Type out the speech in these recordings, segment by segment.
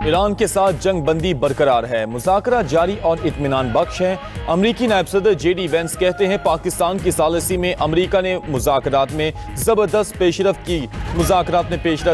ایران کے ساتھ جنگ بندی برقرار ہے، مذاکرات جاری اور اطمینان بخش ہیں۔ امریکی نائب صدر جے ڈی وینس کہتے ہیں پاکستان کی ثالثی میں امریکہ نے مذاکرات میں زبردست پیشرفت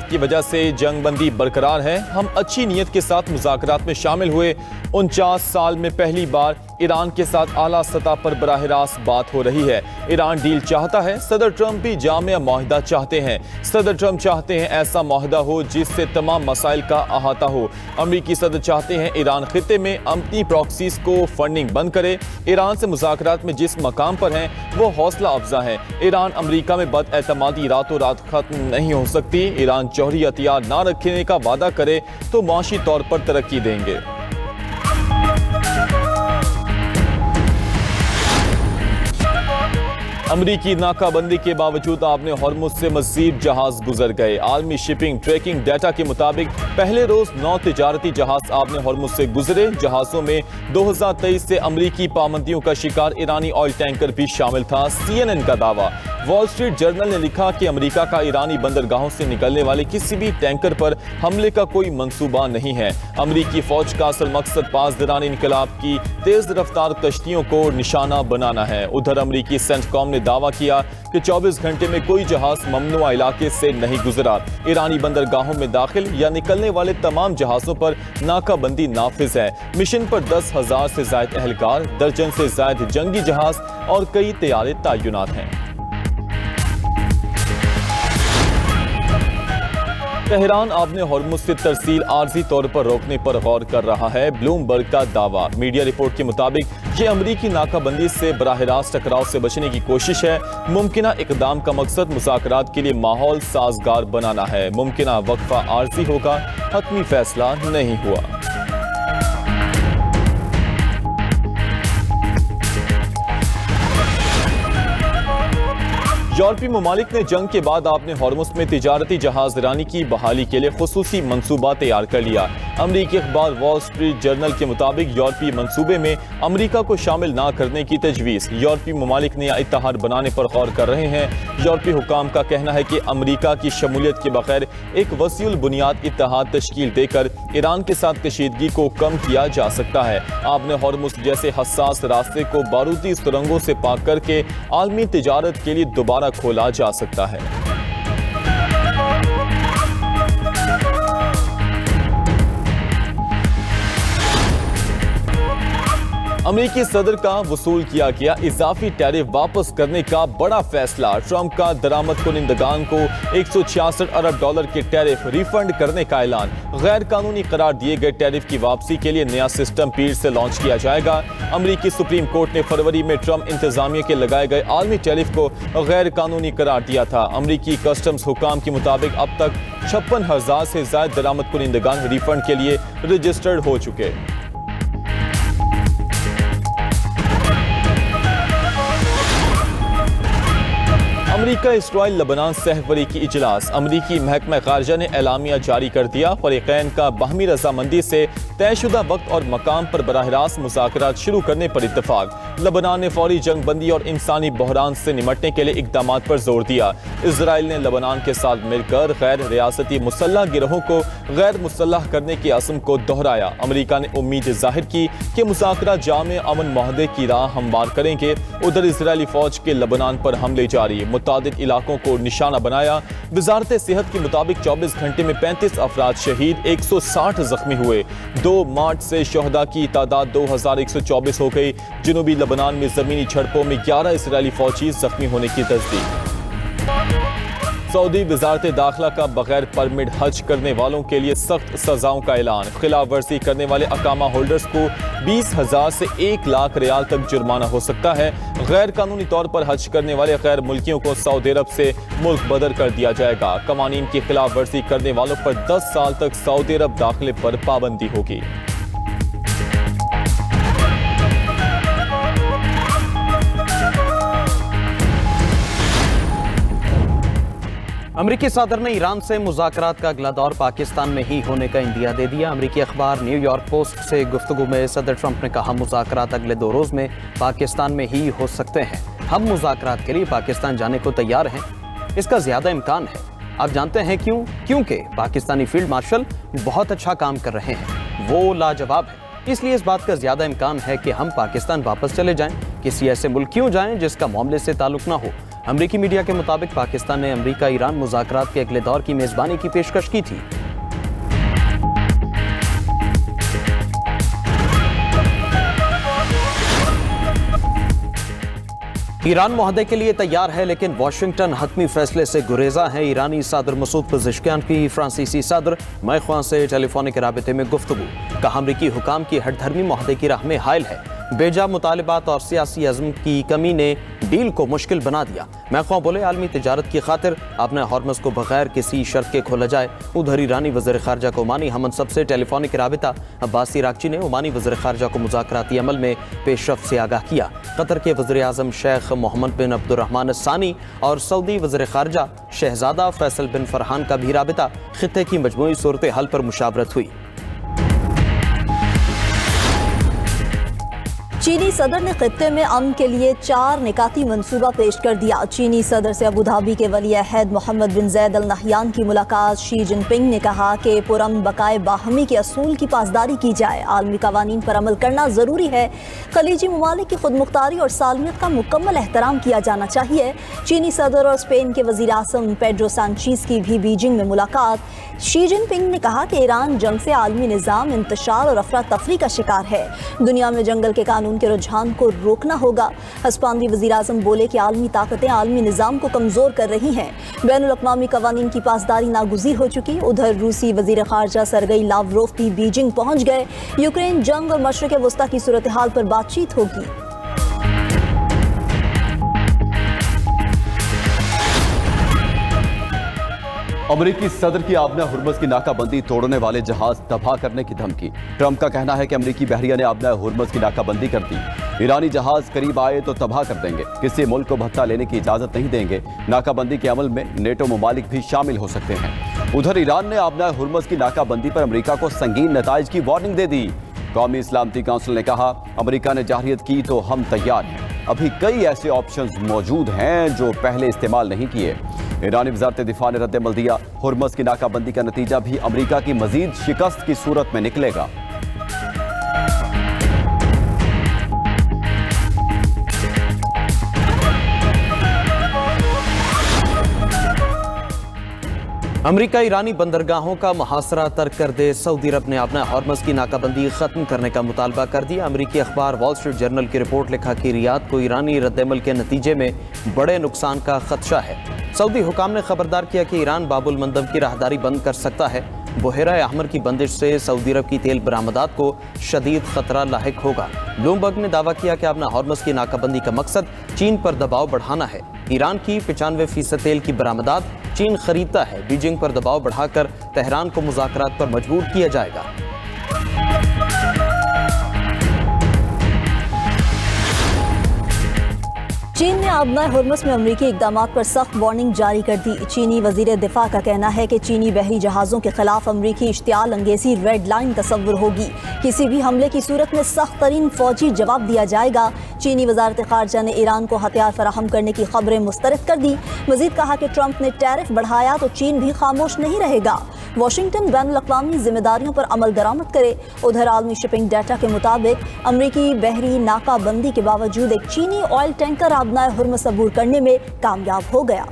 کی وجہ سے جنگ بندی برقرار ہے۔ ہم اچھی نیت کے ساتھ مذاکرات میں شامل ہوئے۔ 49 سال میں پہلی بار ایران کے ساتھ اعلیٰ سطح پر براہ راست بات ہو رہی ہے۔ ایران ڈیل چاہتا ہے، صدر ٹرمپ بھی جامع معاہدہ چاہتے ہیں۔ صدر ٹرمپ چاہتے ہیں ایسا معاہدہ ہو جس سے تمام مسائل کا احاطہ ہو۔ امریکی صدر چاہتے ہیں ایران خطے میں اپنی پراکسیز کو فنڈنگ بند کرے۔ ایران سے مذاکرات میں جس مقام پر ہیں وہ حوصلہ افزا ہے۔ ایران امریکہ میں بد اعتمادی راتوں رات ختم نہیں ہو سکتی۔ ایران جوہری ہتھیار نہ رکھنے کا وعدہ کرے تو معاشی طور پر ترقی دیں گے۔ امریکی ناکہ بندی کے باوجود آبِ ہرمز سے مزید جہاز گزر گئے۔ عالمی شپنگ ٹریکنگ ڈیٹا کے مطابق پہلے روز 9 تجارتی جہاز آبِ ہرمز سے گزرے۔ جہازوں میں 2023 سے امریکی پابندیوں کا شکار ایرانی آئل ٹینکر بھی شامل تھا۔ CNN کا دعویٰ۔ وال اسٹریٹ جرنل نے لکھا کہ امریکہ کا ایرانی بندرگاہوں سے نکلنے والے کسی بھی ٹینکر پر حملے کا کوئی منصوبہ نہیں ہے۔ امریکی فوج کا اصل مقصد پاسداران انقلاب کی تیز رفتار کشتیوں کو نشانہ بنانا ہے۔ ادھر امریکی سینٹ کام نے دعویٰ کیا کہ 24 گھنٹے میں کوئی جہاز ممنوعہ علاقے سے نہیں گزرا۔ ایرانی بندرگاہوں میں داخل یا نکلنے والے تمام جہازوں پر ناکہ بندی نافذ ہے۔ مشن پر 10,000 سے زائد اہلکار، درجن سے زائد جنگی جہاز اور کئی طیارے تعینات ہیں۔ تہران آبِ ہرمز سے ترسیل عارضی طور پر روکنے پر غور کر رہا ہے، بلومبرگ کا دعویٰ۔ میڈیا رپورٹ کے مطابق یہ امریکی ناکہ بندی سے براہ راست ٹکراؤ سے بچنے کی کوشش ہے۔ ممکنہ اقدام کا مقصد مذاکرات کے لیے ماحول سازگار بنانا ہے۔ ممکنہ وقفہ عارضی ہوگا، حتمی فیصلہ نہیں ہوا۔ یورپی ممالک نے جنگ کے بعد آبِ ہرمز میں تجارتی جہاز رانی کی بحالی کے لیے خصوصی منصوبہ تیار کر لیا۔ امریکی اخبار وال اسٹریٹ جرنل کے مطابق یورپی منصوبے میں امریکہ کو شامل نہ کرنے کی تجویز۔ یورپی ممالک نیا اتحاد بنانے پر غور کر رہے ہیں۔ یورپی حکام کا کہنا ہے کہ امریکہ کی شمولیت کے بغیر ایک وسیع البنیاد اتحاد تشکیل دے کر ایران کے ساتھ کشیدگی کو کم کیا جا سکتا ہے۔ آبِ ہرمز جیسے حساس راستے کو بارودی سرنگوں سے پاک کر کے عالمی تجارت کے لیے دوبارہ کھولا جا سکتا ہے۔ امریکی صدر کا وصول کیا گیا اضافی ٹیرف واپس کرنے کا بڑا فیصلہ۔ ٹرمپ کا درآمد کنندگان کو $166 ارب کے ٹیرف ریفنڈ کرنے کا اعلان۔ غیر قانونی قرار دیے گئے ٹیرف کی واپسی کے لیے نیا سسٹم پیر سے لانچ کیا جائے گا۔ امریکی سپریم کورٹ نے فروری میں ٹرمپ انتظامیہ کے لگائے گئے عالمی ٹیرف کو غیر قانونی قرار دیا تھا۔ امریکی کسٹمز حکام کے مطابق اب تک 56,000 سے زائد درآمد کنندگان ریفنڈ کے لیے رجسٹرڈ ہو چکے۔ امریکہ اسرائیل لبنان سہوری کی اجلاس۔ امریکی محکمہ خارجہ نے اعلامیہ جاری کر دیا۔ فریقین کا باہمی رضامندی سے طے شدہ وقت اور مقام پر براہ راست مذاکرات شروع کرنے پر اتفاق۔ لبنان نے فوری جنگ بندی اور انسانی بحران سے نمٹنے کے لیے اقدامات پر زور دیا۔ اسرائیل نے لبنان کے ساتھ مل کر غیر ریاستی مسلح گروہوں کو غیر مسلح کرنے کے عزم کو دہرایا۔ امریکہ نے امید ظاہر کی کہ مذاکرات جامع امن معاہدے کی راہ ہموار کریں گے۔ ادھر اسرائیلی فوج کے لبنان پر حملے جاری، متعدد علاقوں کو نشانہ بنایا۔ وزارت صحت کے مطابق 24 گھنٹے میں 35 افراد شہید، 160 زخمی ہوئے۔ 2 مارچ سے شہداء کی تعداد 2124 ہو گئی۔ جنوبی لبنان میں زمینی جھڑپوں میں 11 اسرائیلی فوجی زخمی ہونے کی تصدیق۔ سعودی وزارت داخلہ کا بغیر پرمٹ حج کرنے والوں کے لیے سخت سزاؤں کا اعلان۔ خلاف ورزی کرنے والے اقامہ ہولڈرز کو 20,000 سے 1 لاکھ ریال تک جرمانہ ہو سکتا ہے۔ غیر قانونی طور پر حج کرنے والے غیر ملکیوں کو سعودی عرب سے ملک بدر کر دیا جائے گا۔ قوانین کی خلاف ورزی کرنے والوں پر 10 سال تک سعودی عرب داخلے پر پابندی ہوگی۔ امریکی صدر نے ایران سے مذاکرات کا اگلا دور پاکستان میں ہی ہونے کا اندیا دے دیا۔ امریکی اخبار نیو یارک پوسٹ سے گفتگو میں صدر ٹرمپ نے کہا مذاکرات اگلے 2 روز میں پاکستان میں ہی ہو سکتے ہیں۔ ہم مذاکرات کے لیے پاکستان جانے کو تیار ہیں، اس کا زیادہ امکان ہے۔ آپ جانتے ہیں کیوں؟ کیونکہ پاکستانی فیلڈ مارشل بہت اچھا کام کر رہے ہیں، وہ لاجواب ہے۔ اس لیے اس بات کا زیادہ امکان ہے کہ ہم پاکستان واپس چلے جائیں، کسی ایسے ملک کیوں جائیں جس کا معاملے سے تعلق نہ ہو۔ امریکی میڈیا کے مطابق پاکستان نے امریکہ ایران مذاکرات کے اگلے دور کی میزبانی کی پیشکش کی تھی۔ ایران معاہدے کے لیے تیار ہے، لیکن واشنگٹن حتمی فیصلے سے گریزاں ہے۔ ایرانی صدر مسعود پزشکیان کی فرانسیسی صدر مائخواں سے ٹیلی فونک رابطے میں گفتگو، کہا امریکی حکام کی ہٹ دھرمی معاہدے کی راہ میں حائل ہے۔ بیجا مطالبات اور سیاسی عزم کی کمی نے ڈیل کو مشکل بنا دیا۔ مائخواں بولے عالمی تجارت کی خاطر اپنے ہارمز کو بغیر کسی شرط کے کھولا جائے۔ ادھر ایرانی وزیر خارجہ کو عمانی ہم منصب سے ٹیلی فونک رابطہ عباس عراقچی نے عمانی وزیر خارجہ کو مذاکراتی عمل میں پیش رفت سے آگاہ کیا۔ قطر کے وزیر اعظم شیخ محمد بن عبد الرحمن الثانی اور سعودی وزیر خارجہ شہزادہ فیصل بن فرحان کا بھی رابطہ خطے کی مجموعی صورتحال پر مشاورت ہوئی۔ چینی صدر نے خطے میں امن کے لیے 4 نکاتی منصوبہ پیش کر دیا۔ چینی صدر سے ابوظہبی کے ولی عہد محمد بن زید ال نہیان کی ملاقات۔ شی جن پنگ نے کہا کہ پرامن بقائے باہمی کے اصول کی پاسداری کی جائے، عالمی قوانین پر عمل کرنا ضروری ہے، خلیجی ممالک کی خود مختاری اور سالمیت کا مکمل احترام کیا جانا چاہیے۔ چینی صدر اور اسپین کے وزیر اعظم پیڈرو سانچیز کی بھی بیجنگ میں ملاقات۔ شی جن پنگ نے کہا کہ ایران جنگ سے عالمی نظام انتشار اور افراتفری کا شکار ہے، دنیا میں جنگل کے قانون کے رجحان کو روکنا ہوگا۔ ہسپانوی وزیر اعظم بولے کہ عالمی طاقتیں عالمی نظام کو کمزور کر رہی ہیں، بین الاقوامی قوانین کی پاسداری ناگزیر ہو چکی۔ ادھر روسی وزیر خارجہ سرگئی لاوروف بھی بیجنگ پہنچ گئے۔ یوکرین جنگ اور مشرق وسطی کی صورتحال پر بات چیت ہوگی۔ امریکی صدر کی آبنہ ہرمز کی ناکہ بندی توڑنے والے جہاز تباہ کرنے کی دھمکی۔ ٹرمپ کا کہنا ہے کہ امریکی بحریہ نے آبنہ ہرمز کی ناکہ بندی کر دی، ایرانی جہاز قریب آئے تو تباہ کر دیں گے، کسی ملک کو بھتہ لینے کی اجازت نہیں دیں گے۔ ناکہ بندی کے عمل میں نیٹو ممالک بھی شامل ہو سکتے ہیں۔ ادھر ایران نے آبنہ ہرمز کی ناکہ بندی پر امریکہ کو سنگین نتائج کی وارننگ دے دی۔ قومی سلامتی کونسل نے کہا امریکہ نے جارحیت کی تو ہم تیار ہیں، ابھی کئی ایسے آپشنز موجود ہیں جو پہلے استعمال نہیں کیے۔ ایرانی وزارت دفاع نے رد عمل دیا، ہرمز کی ناکہ بندی کا نتیجہ بھی امریکہ کی مزید شکست کی صورت میں نکلے گا۔ امریکہ ایرانی بندرگاہوں کا محاصرہ ترک کر دے، سعودی عرب نے اپنا ہارمز کی ناکہ بندی ختم کرنے کا مطالبہ کر دیا۔ امریکی اخبار وال اسٹریٹ جرنل کی رپورٹ لکھا کہ ریاض کو ایرانی رد عمل کے نتیجے میں بڑے نقصان کا خدشہ ہے۔ سعودی حکام نے خبردار کیا کہ ایران باب المندب کی راہداری بند کر سکتا ہے۔ بحیرہ احمر کی بندش سے سعودی عرب کی تیل برآمدات کو شدید خطرہ لاحق ہوگا۔ بلومبرگ نے دعویٰ کیا کہ اپنا ہارمز کی ناکہ بندی کا مقصد چین پر دباؤ بڑھانا ہے۔ ایران کی 95% تیل کی برآمدات چین خریدتا ہے۔ بیجنگ پر دباؤ بڑھا کر تہران کو مذاکرات پر مجبور کیا جائے گا۔ چین نے آبنہ ہرمز میں امریکی اقدامات پر سخت وارننگ جاری کر دی۔ چینی وزیر دفاع کا کہنا ہے کہ چینی بحری جہازوں کے خلاف امریکی اشتعال انگیزی ریڈ لائن تصور ہوگی، کسی بھی حملے کی صورت میں سخت ترین فوجی جواب دیا جائے گا۔ چینی وزارت خارجہ نے ایران کو ہتھیار فراہم کرنے کی خبریں مسترد کر دی۔ مزید کہا کہ ٹرمپ نے ٹیرف بڑھایا تو چین بھی خاموش نہیں رہے گا۔ واشنگٹن بین الاقوامی ذمہ داریوں پر عمل درآمد کرے۔ ادھر عالمی شپنگ ڈیٹا کے مطابق امریکی بحری ناکہ بندی کے باوجود ایک چینی آئل ٹینکر آبنہ ہرمز عبور کرنے میں کامیاب ہو گیا۔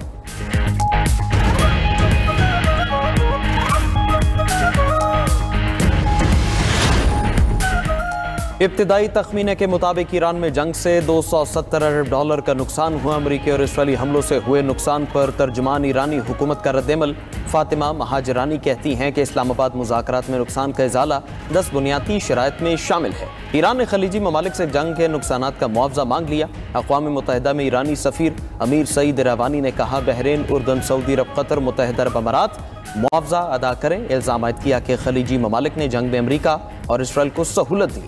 ابتدائی تخمینے کے مطابق ایران میں جنگ سے $270 ارب کا نقصان ہوا۔ امریکی اور اسرائیلی حملوں سے ہوئے نقصان پر ترجمان ایرانی حکومت کا رد عمل۔ فاطمہ مہاجرانی کہتی ہیں کہ اسلام آباد مذاکرات میں نقصان کا ازالہ 10 بنیادی شرائط میں شامل ہے۔ ایران نے خلیجی ممالک سے جنگ کے نقصانات کا معاوضہ مانگ لیا۔ اقوام متحدہ میں ایرانی سفیر امیر سعید روانی نے کہا بحرین، اردن، سعودی عرب، قطر، متحدہ عرب امارات معاوضہ ادا کریں۔ الزام عائد کیا کہ خلیجی ممالک نے جنگ میں امریکہ اور اسرائیل کو سہولت دی۔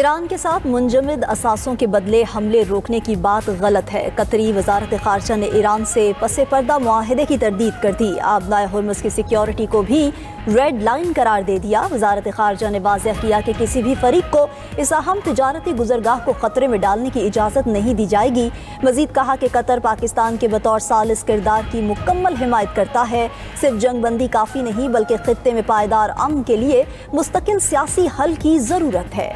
ایران کے ساتھ منجمد اثاثوں کے بدلے حملے روکنے کی بات غلط ہے۔ قطری وزارت خارجہ نے ایران سے پس پردہ معاہدے کی تردید کر دی۔ آبنائے ہرمز کی سیکیورٹی کو بھی ریڈ لائن قرار دے دیا۔ وزارت خارجہ نے واضح کیا کہ کسی بھی فریق کو اس اہم تجارتی گزرگاہ کو خطرے میں ڈالنے کی اجازت نہیں دی جائے گی۔ مزید کہا کہ قطر پاکستان کے بطور ثالث کردار کی مکمل حمایت کرتا ہے۔ صرف جنگ بندی کافی نہیں بلکہ خطے میں پائیدار امن کے لیے مستقل سیاسی حل کی ضرورت ہے۔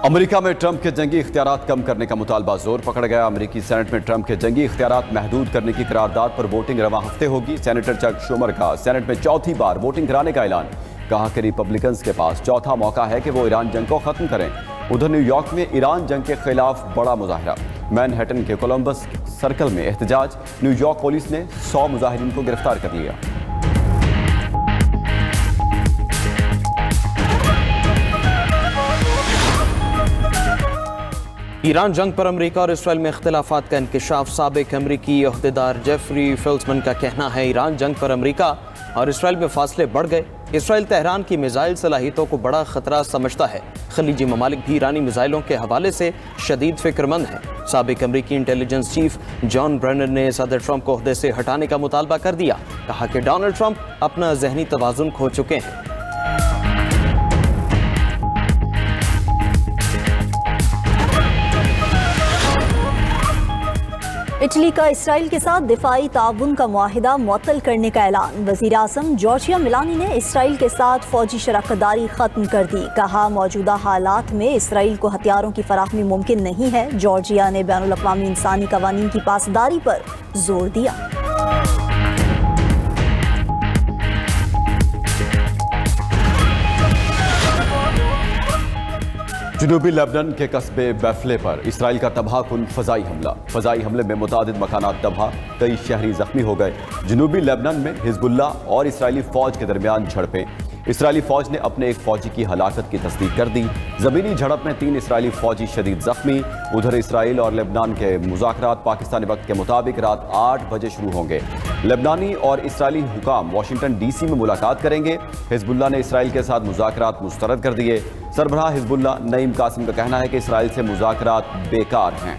امریکہ میں ٹرمپ کے جنگی اختیارات کم کرنے کا مطالبہ زور پکڑ گیا۔ امریکی سینٹ میں ٹرمپ کے جنگی اختیارات محدود کرنے کی قرارداد پر ووٹنگ رواں ہفتے ہوگی۔ سینیٹر چک شومر کا سینٹ میں چوتھی بار ووٹنگ کرانے کا اعلان۔ کہا کہ ریپبلکنز کے پاس چوتھا موقع ہے کہ وہ ایران جنگ کو ختم کریں۔ ادھر نیو یارک میں ایران جنگ کے خلاف بڑا مظاہرہ۔ مین ہیٹن کے کولمبس سرکل میں احتجاج۔ نیو یارک پولیس نے 100 مظاہرین کو گرفتار کر لیا۔ ایران جنگ پر امریکہ اور اسرائیل میں اختلافات کا انکشاف۔ سابق امریکی عہدیدار جیفری فیلٹمن کا کہنا ہے ایران جنگ پر امریکہ اور اسرائیل میں فاصلے بڑھ گئے۔ اسرائیل تہران کی میزائل صلاحیتوں کو بڑا خطرہ سمجھتا ہے۔ خلیجی ممالک بھی ایرانی میزائلوں کے حوالے سے شدید فکر مند ہیں۔ سابق امریکی انٹیلیجنس چیف جان برینر نے صدر ٹرمپ کو عہدے سے ہٹانے کا مطالبہ کر دیا۔ کہا کہ ڈونلڈ ٹرمپ اپنا ذہنی توازن کھو چکے ہیں۔ اٹلی کا اسرائیل کے ساتھ دفاعی تعاون کا معاہدہ معطل کرنے کا اعلان۔ وزیر اعظم جورجیا میلانی نے اسرائیل کے ساتھ فوجی شراکت داری ختم کر دی۔ کہا موجودہ حالات میں اسرائیل کو ہتھیاروں کی فراہمی ممکن نہیں ہے۔ جورجیا نے بین الاقوامی انسانی قوانین کی پاسداری پر زور دیا۔ جنوبی لیبنان کے قصبے بیفلے پر اسرائیل کا تباہ کن فضائی حملہ۔ فضائی حملے میں متعدد مکانات تباہ، کئی شہری زخمی ہو گئے۔ جنوبی لیبنان میں حزب اللہ اور اسرائیلی فوج کے درمیان جھڑپیں۔ اسرائیلی فوج نے اپنے ایک فوجی کی ہلاکت کی تصدیق کر دی۔ زمینی جھڑپ میں 3 اسرائیلی فوجی شدید زخمی۔ ادھر اسرائیل اور لیبنان کے مذاکرات پاکستانی وقت کے مطابق رات 8 بجے شروع ہوں گے۔ لیبنانی اور اسرائیلی حکام واشنگٹن ڈی سی میں ملاقات کریں گے۔ حزب اللہ نے اسرائیل کے ساتھ مذاکرات مسترد کر دیے۔ سربراہ حزب اللہ نعیم قاسم کا کہنا ہے کہ اسرائیل سے مذاکرات بیکار ہیں۔